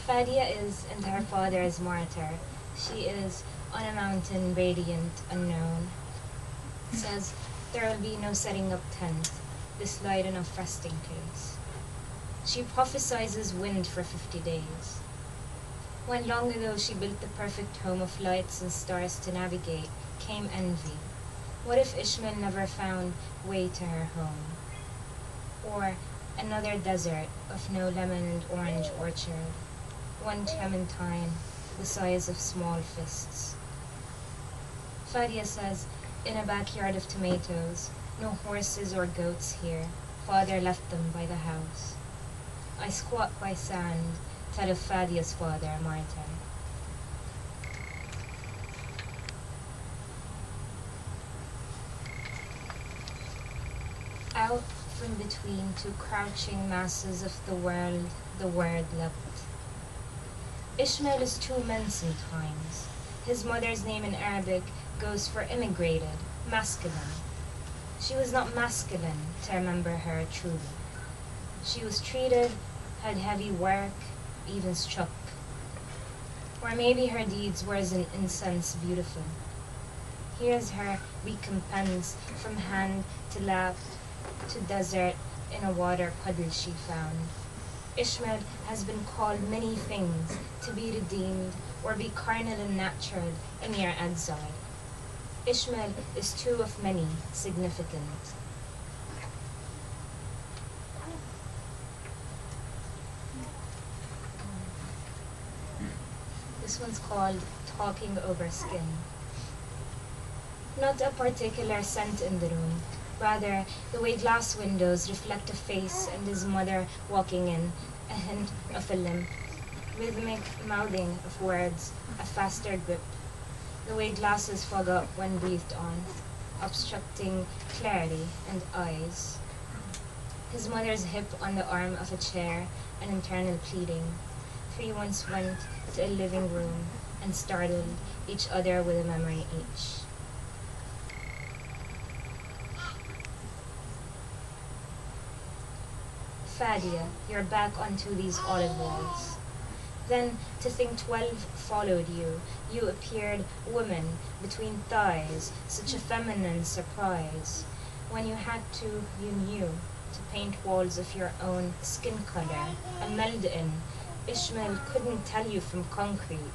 Fadia is, and her father is martyr. She is on a mountain, radiant, unknown. Says, there will be no setting up tent, this light enough resting place. She prophesizes wind for 50 days. When long ago she built the perfect home of lights and stars to navigate, came envy. What if Ishmael never found way to her home? Or another desert of no lemon and orange orchard, one clementine the size of small fists. Fadia says, in a backyard of tomatoes, no horses or goats here, father left them by the house. I squat by sand, tell of Fadia's father, martyr. Out from between two crouching masses of the world, the word leapt. Ishmael is two men sometimes. His mother's name in Arabic goes for immigrated, masculine. She was not masculine to remember her truly. She was treated, had heavy work, even struck. Or maybe her deeds were as an incense beautiful. Here's her recompense from hand to lap to desert in a water puddle she found. Ishmael has been called many things to be redeemed or be carnal and natural in your exile. Ishmael is two of many significant. This one's called Talking Over Skin. Not a particular scent in the room, rather the way glass windows reflect a face and his mother walking in, a hint of a limp, rhythmic mouthing of words, a faster grip, the way glasses fog up when breathed on, obstructing clarity and eyes. His mother's hip on the arm of a chair, an internal pleading. Three once went to a living room and startled each other with a memory each. Fadia, you're back onto these olive walls. Then, to think 12 followed you, you appeared woman between thighs, such a feminine surprise. When you had to, you knew, to paint walls of your own skin color, a meld-in. Ishmael couldn't tell you from concrete.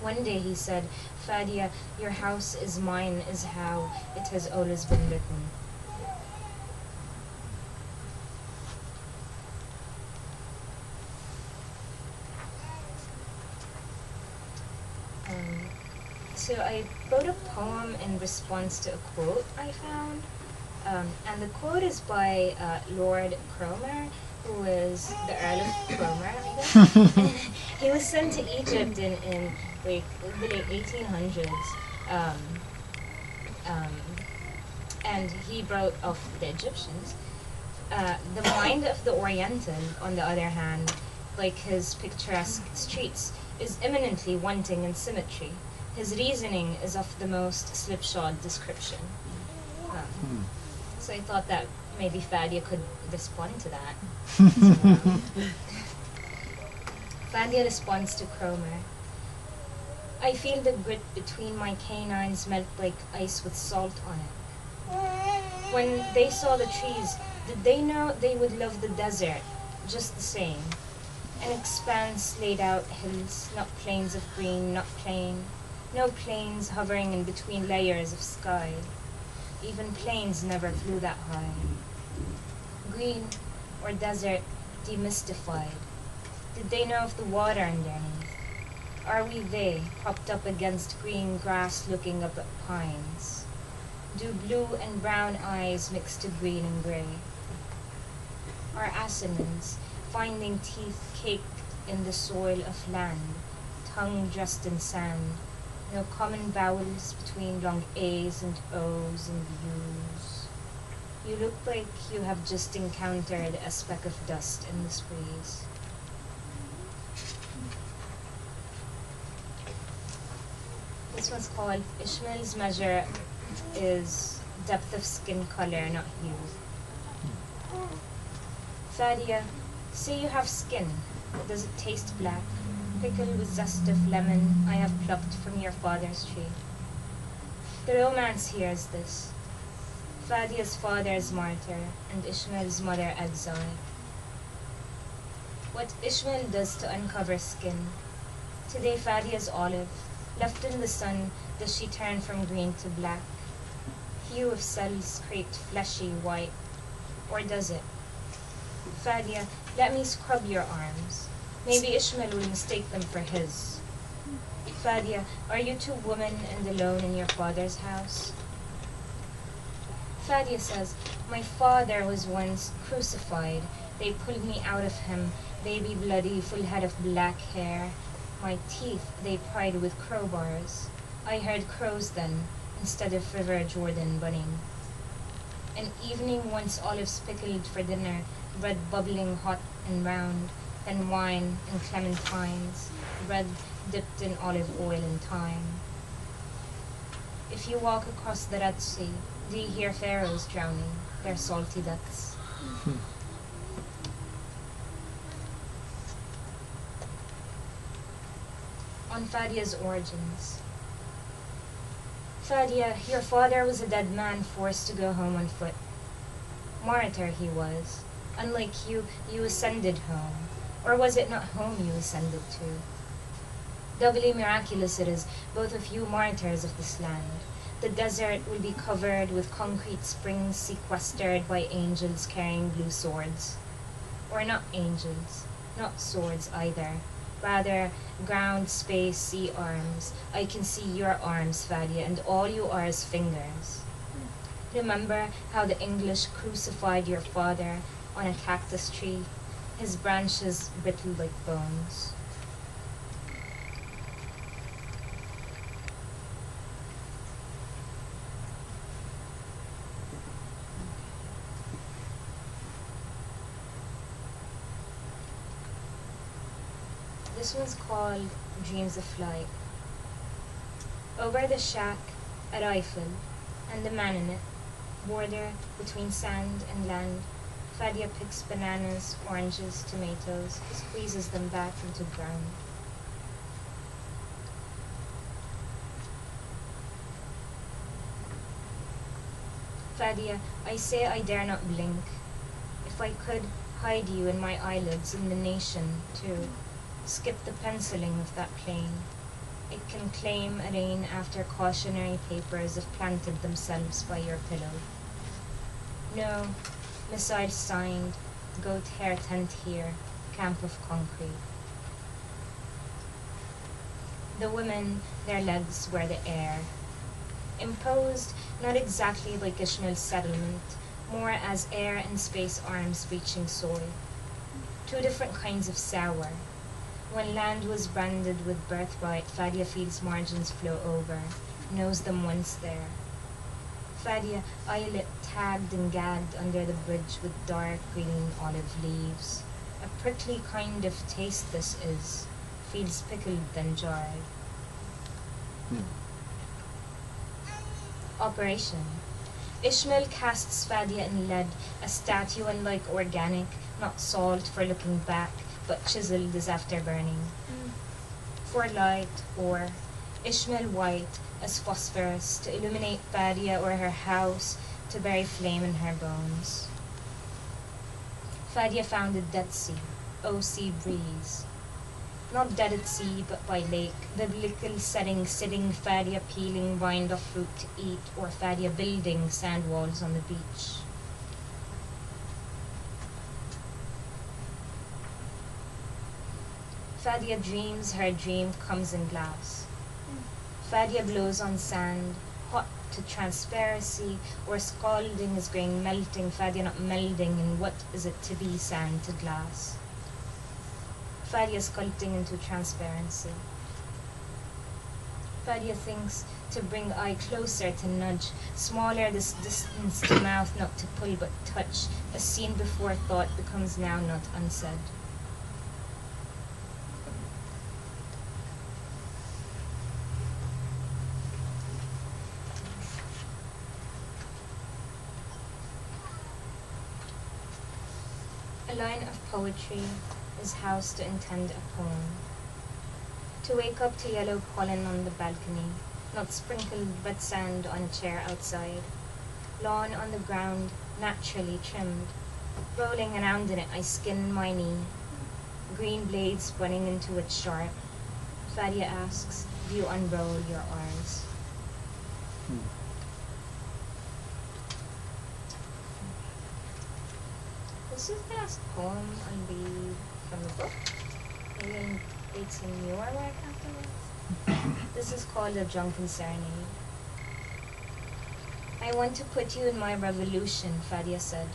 One day he said, Fadia, your house is mine is how it has always been written. So I wrote a poem in response to a quote I found. And the quote is by Lord Cromer, who is the Earl of Cromer, I guess. He was sent to Egypt in like the late 1800s. And he wrote of the Egyptians. The mind of the Oriental, on the other hand, like his picturesque streets, is eminently wanting in symmetry. His reasoning is of the most slipshod description. So I thought that maybe Fadia could respond to that. Fadia responds to Cromer. I feel the grit between my canines melt like ice with salt on it. When they saw the trees, did they know they would love the desert just the same? An expanse laid out hills, not plains of green, not plain. No planes hovering in between layers of sky. Even planes never flew that high. Green or desert demystified. Did they know of the water underneath? Are we they, propped up against green grass looking up at pines? Do blue and brown eyes mix to green and gray? Are assonance, finding teeth caked in the soil of land, tongue dressed in sand, no common vowels between long A's and O's and U's. You look like you have just encountered a speck of dust in this breeze. This one's called Ishmael's measure is depth of skin color, not hue. Fadia, say you have skin, Does it taste black? Pickled with zest of lemon I have plucked from your father's tree. The romance here is this. Fadia's father is martyr, and Ishmael's mother exile. What Ishmael does to uncover skin. Today Fadia's olive. Left in the sun, does she turn from green to black? Hue of cells scraped fleshy white. Or does it? Fadia, let me scrub your arms. Maybe Ishmael will mistake them for his. Fadia, are you two women and alone in your father's house? Fadia says, my father was once crucified. They pulled me out of him, baby bloody, full head of black hair. My teeth they pried with crowbars. I heard crows then, instead of River Jordan bunning. An evening once olives pickled for dinner, bread bubbling hot and round, then wine and clementines, bread dipped in olive oil and thyme. If you walk across the Red Sea, do you hear pharaohs drowning, their salty deaths? On Fadia's origins. Fadia, your father was a dead man forced to go home on foot. Martyr he was. Unlike you, you ascended home. Or was it not home you ascended to? Doubly miraculous it is, both of you martyrs of this land. The desert will be covered with concrete springs sequestered by angels carrying blue swords. Or not angels, not swords either. Rather, ground, space, sea arms. I can see your arms, Fadia, and all you are is fingers. Remember how the English crucified your father on a cactus tree, his branches brittle like bones. This one's called Dreams of Flight. Over the shack at Eiffel, and the man in it, border between sand and land, Fadia picks bananas, oranges, tomatoes, squeezes them back into ground. Fadia, I say I dare not blink. If I could, hide you in my eyelids in the nation, too. Skip the penciling of that plane. It can claim a rain after cautionary papers have planted themselves by your pillow. No, missile signed, goat hair tent here, camp of concrete. The women, their legs were the air. Imposed, not exactly like Ishmael's settlement, more as air and space arms reaching soil. Two different kinds of sour. When land was branded with birthright, Fadia feels margins flow over, knows them once there. Fadia, eyelet tagged and gagged under the bridge with dark green olive leaves. A prickly kind of taste this is, feels pickled than jarred. Operation. Ishmael casts Fadia in lead, a statue unlike organic, not salt for looking back, but chiseled as after burning. For light, or Ishmael white as phosphorus to illuminate Fadia or her house, to bury flame in her bones. Fadia found a dead sea, O sea breeze. Not dead at sea, but by lake, biblical setting, sitting Fadia peeling rind of fruit to eat, or Fadia building sand walls on the beach. Fadia dreams her dream comes in glass. Fadia blows on sand, hot to transparency, or scalding is growing melting, Fadia not melding in what is it to be sand to glass. Fadia sculpting into transparency. Fadia thinks to bring eye closer to nudge, smaller this distance to mouth not to pull but touch, a seen before thought becomes now not unsaid. A line of poetry is house to intend a poem. To wake up to yellow pollen on the balcony, not sprinkled but sand on a chair outside. Lawn on the ground, naturally trimmed. Rolling around in it, I skin my knee. Green blades running into it sharp. Fadia asks, do you unroll your R's? This is the last poem I'll read from the book. Maybe I'll read some newer work afterwards. This is called A Drunken Serenade. I want to put you in my revolution, Fadia said.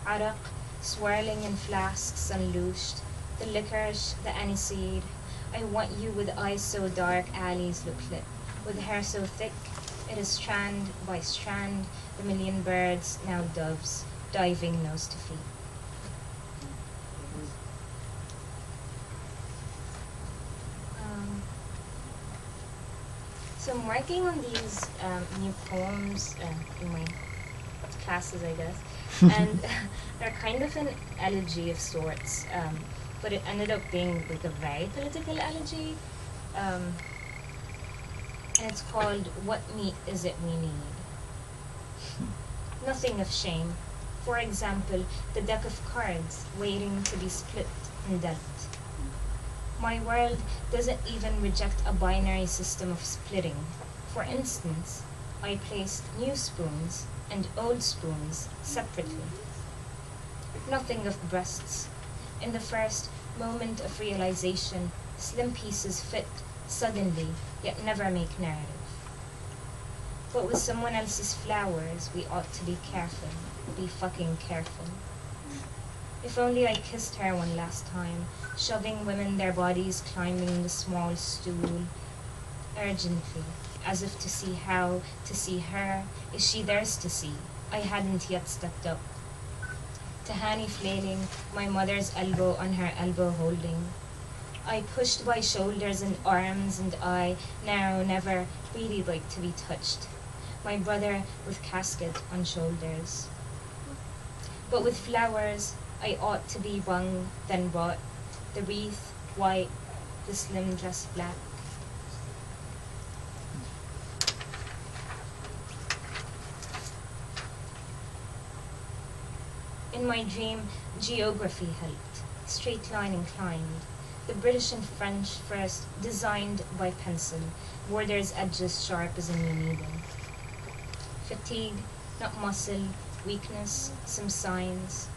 Arak, swirling in flasks unloosed, the licorice, the aniseed. I want you with eyes so dark alleys look lit, with hair so thick, it is strand by strand, the million birds, now doves, diving nose to feet. So I'm working on these new poems in my classes, I guess, and they're kind of an elegy of sorts, but it ended up being like a very political elegy, and it's called What Meat Is It We Need? Nothing of shame. For example, the deck of cards waiting to be split and dealt. My world doesn't even reject a binary system of splitting. For instance, I placed new spoons and old spoons separately. Nothing of breasts. In the first moment of realization, slim pieces fit suddenly, yet never make narrative. But with someone else's flowers, we ought to be careful, be fucking careful. If only I kissed her one last time, shoving women their bodies climbing the small stool, urgently, as if to see how, to see her, is she theirs to see? I hadn't yet stepped up. Tahani flailing, my mother's elbow on her elbow holding. I pushed by shoulders and arms, and I, now, never really like to be touched. My brother with casket on shoulders. But with flowers, I ought to be wrung, then brought, the wreath white, the slim dress black. In my dream, geography helped, straight line inclined. The British and French first, designed by pencil, borders edges sharp as a new needle. Fatigue, not muscle, weakness, some signs.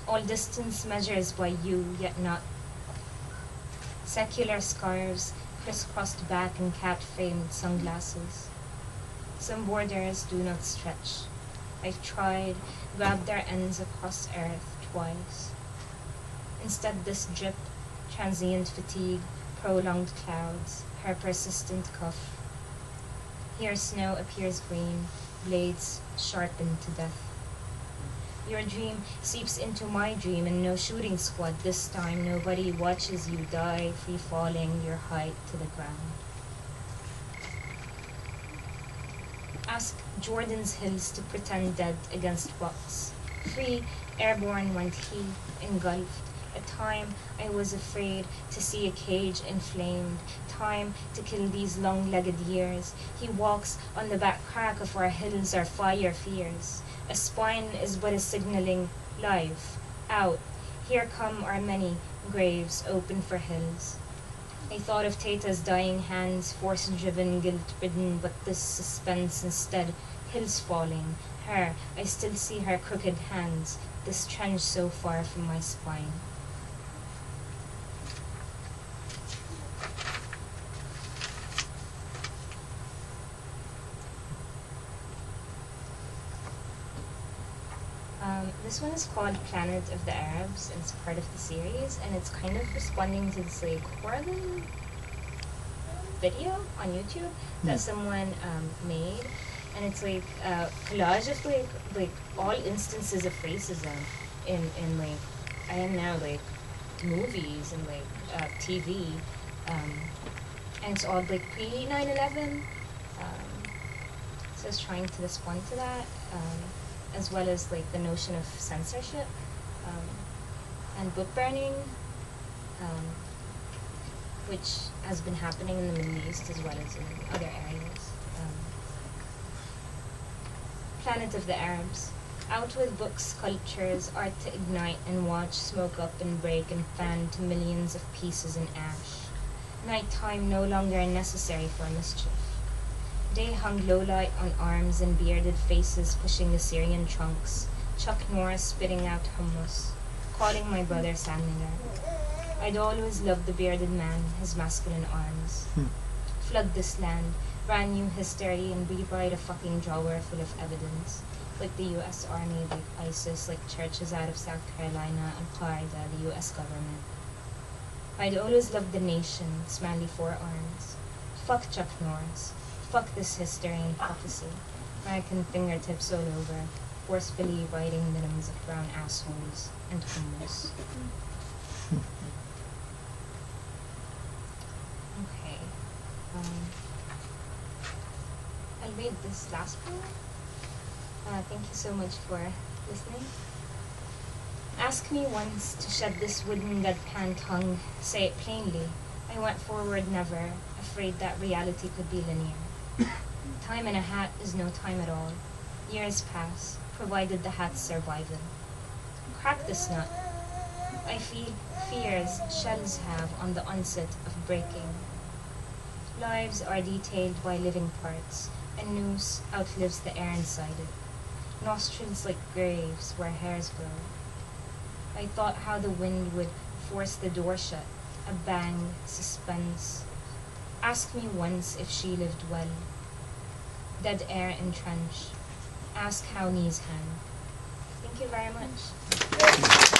All distance measures by you, yet not. Secular scarves, crisscrossed back and cat-framed sunglasses. Some borders do not stretch. I've tried, grabbed their ends across earth twice. Instead this drip, transient fatigue, prolonged clouds, her persistent cough. Here snow appears green, blades sharpened to death. Your dream seeps into my dream, and no shooting squad this time. Nobody watches you die, free falling your height to the ground. Ask Jordan's hills to pretend dead against rocks. Free, airborne went he, engulfed. A time I was afraid to see a cage inflamed. Time to kill these long-legged years. He walks on the back crack of our hills, our fire fears. A spine is but a signaling life, out. Here come our many graves open for hills. I thought of Tata's dying hands, force-driven, guilt-ridden, but this suspense instead, hills falling. Her, I still see her crooked hands, this trench so far from my spine. This one is called Planet of the Arabs, and it's part of the series, and it's kind of responding to this like horrible video on YouTube that someone made, and it's like a collage of like all instances of racism in like I don't know, like movies and like TV, and it's all like pre 9/11. So it's trying to respond to that. As well as like the notion of censorship and book burning, um, which has been happening in the Middle East as well as in other areas. Planet of the Arabs. Out with books, sculptures, art to ignite and watch, smoke up and break and fan to millions of pieces in ash. Nighttime no longer necessary for mischief. Day hung low light on arms and bearded faces pushing the Syrian trunks. Chuck Norris spitting out hummus, calling my brother Samuel. I'd always loved the bearded man, his masculine arms. Flood this land, brand new history, and rewrite a fucking drawer full of evidence. Like the US Army, like ISIS, like churches out of South Carolina, Al-Qaeda, the US government. I'd always loved the nation, its manly forearms. Fuck Chuck Norris. Fuck this history and prophecy. American fingertips all over, forcefully writing the names of brown assholes and hummus. Okay. I'll read this last one. Thank you so much for listening. Ask me once to shed this wooden deadpan tongue, say it plainly. I went forward never, afraid that reality could be linear. Time in a hat is no time at all. Years pass, provided the hat's survival. Crack this nut. I feed fears shells have on the onset of breaking. Lives are detailed by living parts. A noose outlives the air inside it. Nostrils like graves where hairs grow. I thought how the wind would force the door shut. A bang, suspense. Ask me once if she lived well. Dead air in trench. Ask how knees hang. Thank you very much.